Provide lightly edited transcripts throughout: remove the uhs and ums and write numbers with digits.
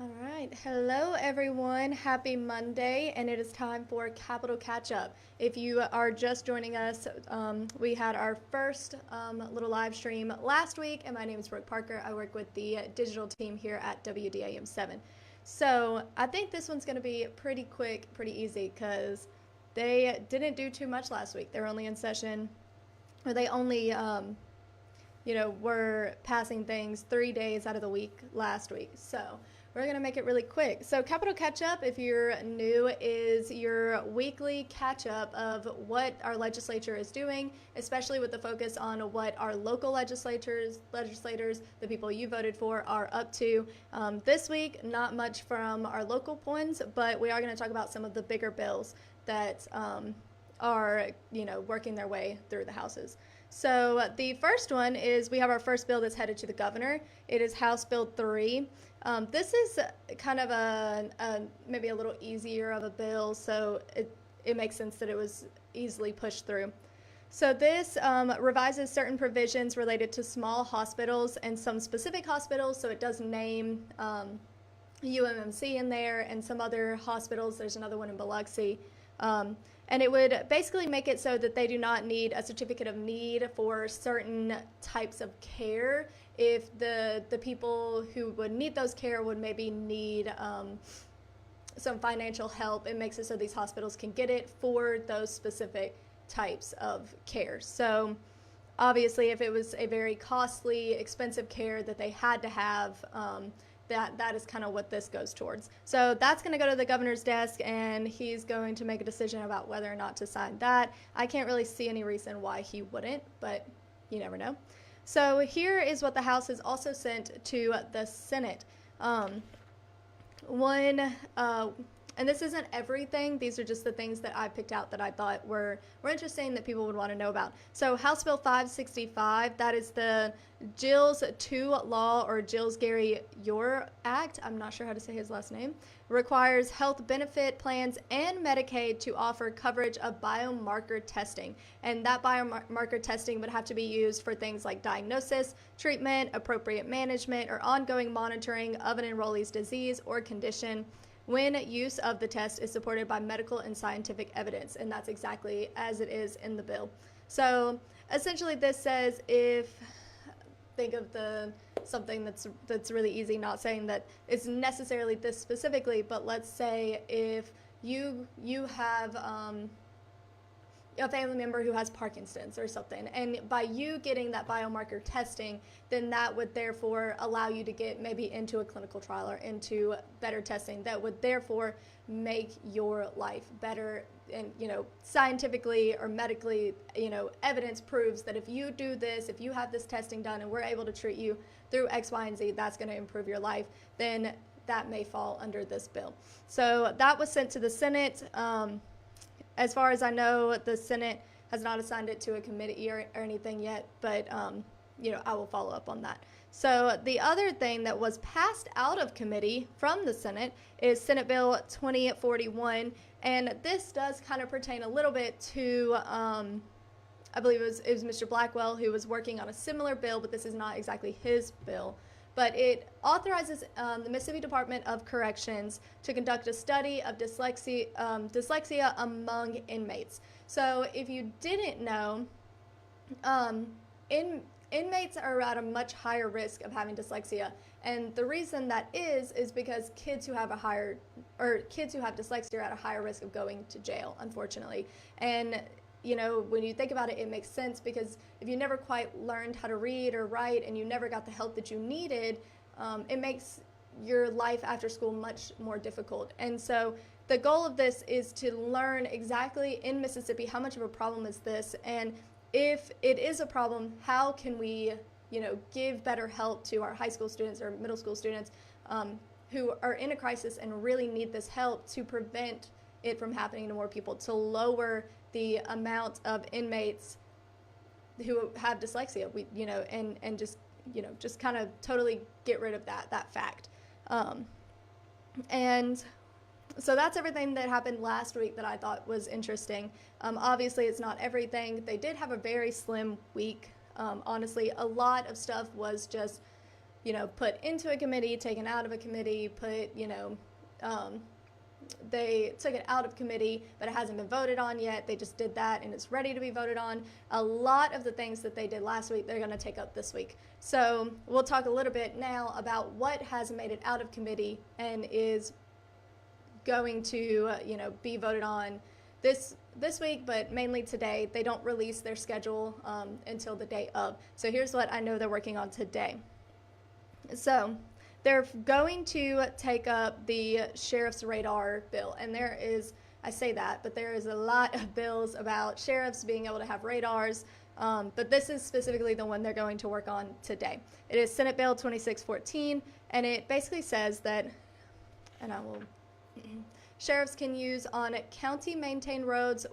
All right. Hello, everyone. Happy Monday, and it is time for Capital Catch Up. If you are just joining us, we had our first little live stream last week, and my name is Brooke Parker. I work with the digital team here at WDAM 7. So I think this one's going to be pretty quick, pretty easy, because they didn't do too much last week. They were only in session, or they only were passing things 3 days out of the week last week. So we're going to make it really quick. So Capital Catch Up, if you're new, is your weekly catch up of what our legislature is doing, especially with the focus on what our local legislators, the people you voted for, are up to. This week, not much from our local ones, but we are going to talk about some of the bigger bills that are, working their way through the houses. So the first one is we have our first bill that's headed to the governor. It is House Bill 3. This is kind of maybe a little easier of a bill, so it makes sense that it was easily pushed through. So this revises certain provisions related to small hospitals and some specific hospitals, so it does name UMMC in there and some other hospitals. There's another one in Biloxi. And it would basically make it so that they do not need a certificate of need for certain types of care if the people who would need those care would maybe need some financial help. It makes it so these hospitals can get it for those specific types of care. So obviously if it was a very costly, expensive care that they had to have, that is kind of what this goes towards. So that's going to go to the governor's desk, and he's going to make a decision about whether or not to sign that. I can't really see any reason why he wouldn't, but you never know. So here is what the House has also sent to the Senate. And this isn't everything. These are just the things that I picked out that I thought were interesting that people would want to know about. So House Bill 565, that is the Gilles II Law, or Gilles Gary Ure Act. I'm not sure how to say his last name. Requires health benefit plans and Medicaid to offer coverage of biomarker testing. And that biomarker testing would have to be used for things like diagnosis, treatment, appropriate management, or ongoing monitoring of an enrollee's disease or condition when use of the test is supported by medical and scientific evidence, and that's exactly as it is in the bill. So essentially this says think of something that's really easy, not saying that it's necessarily this specifically, but let's say if you have a family member who has Parkinson's or something, and by you getting that biomarker testing, then that would therefore allow you to get maybe into a clinical trial or into better testing that would therefore make your life better. And scientifically or medically, evidence proves that if you do this, if you have this testing done and we're able to treat you through X, Y, and Z, that's going to improve your life, then that may fall under this bill. So that was sent to the Senate. As far as I know, the Senate has not assigned it to a committee or anything yet, but I will follow up on that. So the other thing that was passed out of committee from the Senate is Senate Bill 2041, and this does kind of pertain a little bit to, I believe it was Mr. Blackwell who was working on a similar bill, but this is not exactly his bill. But it authorizes the Mississippi Department of Corrections to conduct a study of dyslexia among inmates. So if you didn't know, inmates are at a much higher risk of having dyslexia, and the reason that is because kids who have dyslexia are at a higher risk of going to jail, unfortunately. And when you think about it, it makes sense, because if you never quite learned how to read or write and you never got the help that you needed, it makes your life after school much more difficult. And so the goal of this is to learn exactly in Mississippi how much of a problem is this, and if it is a problem, how can we give better help to our high school students or middle school students who are in a crisis and really need this help to prevent it from happening to more people, to lower the amount of inmates who have dyslexia, and just kind of totally get rid of that fact. And so that's everything that happened last week that I thought was interesting. Obviously, it's not everything. They did have a very slim week. Honestly, a lot of stuff was just put into a committee, taken out of a committee, they took it out of committee, but it hasn't been voted on yet. They just did that, and it's ready to be voted on. A lot of the things that they did last week, they're going to take up this week. So we'll talk a little bit now about what has made it out of committee and is going to, be voted on this week, but mainly today. They don't release their schedule until the day of. So here's what I know they're working on today. So they're going to take up the sheriff's radar bill, and I say that, but there is a lot of bills about sheriffs being able to have radars, but this is specifically the one they're going to work on today. It is Senate Bill 2614, and it basically says that, sheriffs can use on county-maintained roads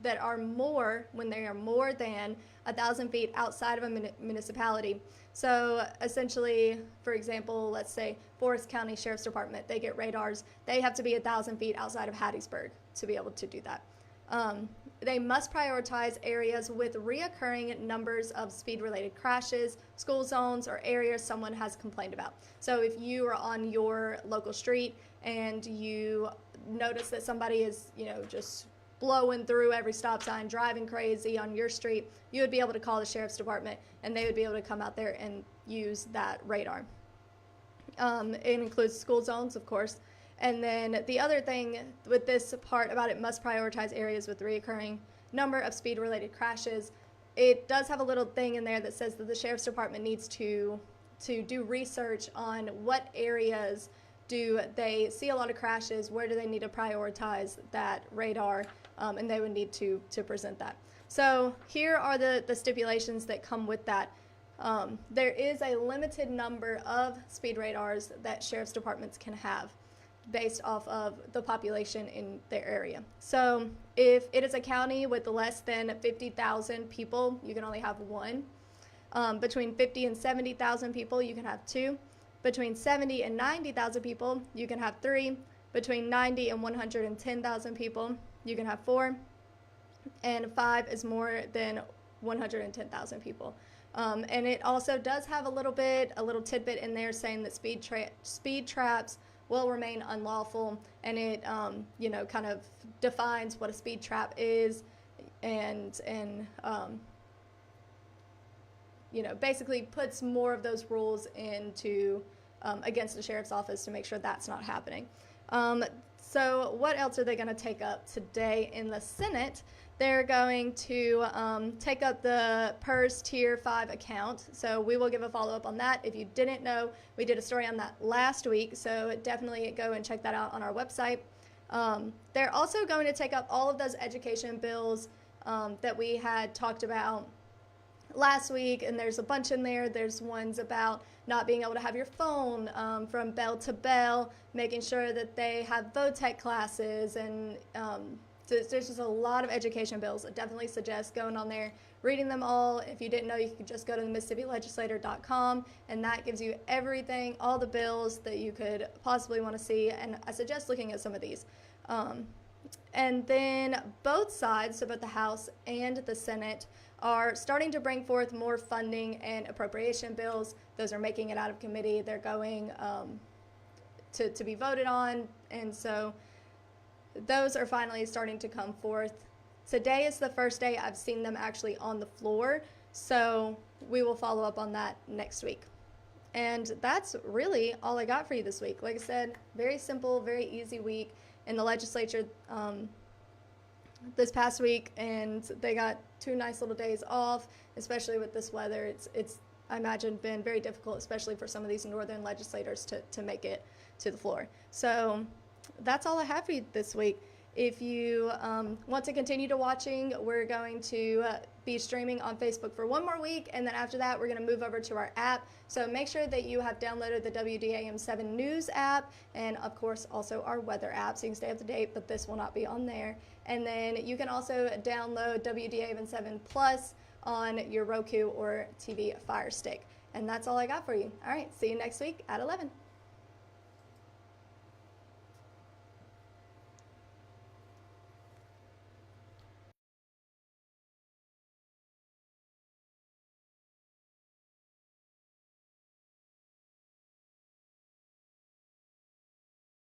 that are when they are more than 1,000 feet outside of a municipality. So essentially, for example, let's say Forest County Sheriff's Department, they get radars. They have to be 1,000 feet outside of Hattiesburg to be able to do that. They must prioritize areas with reoccurring numbers of speed-related crashes, school zones, or areas someone has complained about. So if you are on your local street and you notice that somebody is, just blowing through every stop sign, driving crazy on your street, you would be able to call the sheriff's department, and they would be able to come out there and use that radar. It includes school zones, of course. And then the other thing with this part about it must prioritize areas with reoccurring number of speed-related crashes, it does have a little thing in there that says that the sheriff's department needs to do research on what areas do they see a lot of crashes, where do they need to prioritize that radar, and they would need to present that. So here are the stipulations that come with that. There is a limited number of speed radars that sheriff's departments can have based off of the population in their area. So if it is a county with less than 50,000 people, you can only have one. Between 50 and 70,000 people, you can have two. Between 70 and 90,000 people, you can have three. Between 90 and 110,000 people, you can have four. And five is more than 110,000 people. And it also does have a little tidbit in there saying that speed traps will remain unlawful, and it kind of defines what a speed trap is, and basically puts more of those rules into against the sheriff's office to make sure that's not happening. So what else are they going to take up today in the Senate? They're going to take up the PERS Tier 5 account. So we will give a follow-up on that. If you didn't know, we did a story on that last week, so definitely go and check that out on our website. They're also going to take up all of those education bills that we had talked about last week, and there's a bunch in there. There's ones about not being able to have your phone from bell to bell, making sure that they have VOTEC classes, and there's just a lot of education bills. I definitely suggest going on there, reading them all. If you didn't know, you could just go to MississippiLegislator.com, and that gives you everything, all the bills that you could possibly want to see, and I suggest looking at some of these. And then both sides, so both the House and the Senate, are starting to bring forth more funding and appropriation bills. Those are making it out of committee. They're going to be voted on, and so those are finally starting to come forth. Today is the first day I've seen them actually on the floor, so we will follow up on that next week. And that's really all I got for you this week. Like I said, very simple, very easy week in the legislature this past week, and they got 2 nice little days off, especially with this weather. It's I imagine been very difficult, especially for some of these northern legislators to make it to the floor. So that's all I have for you this week. If you want to continue to watching, we're going to be streaming on Facebook for 1 more week, and then after that we're going to move over to our app. So make sure that you have downloaded the WDAM7 News app, and of course also our weather app, so you can stay up to date, but this will not be on there. And then you can also download WDAM7 Plus on your Roku or TV Fire Stick. And that's all I got for you. All right, see you next week at 11.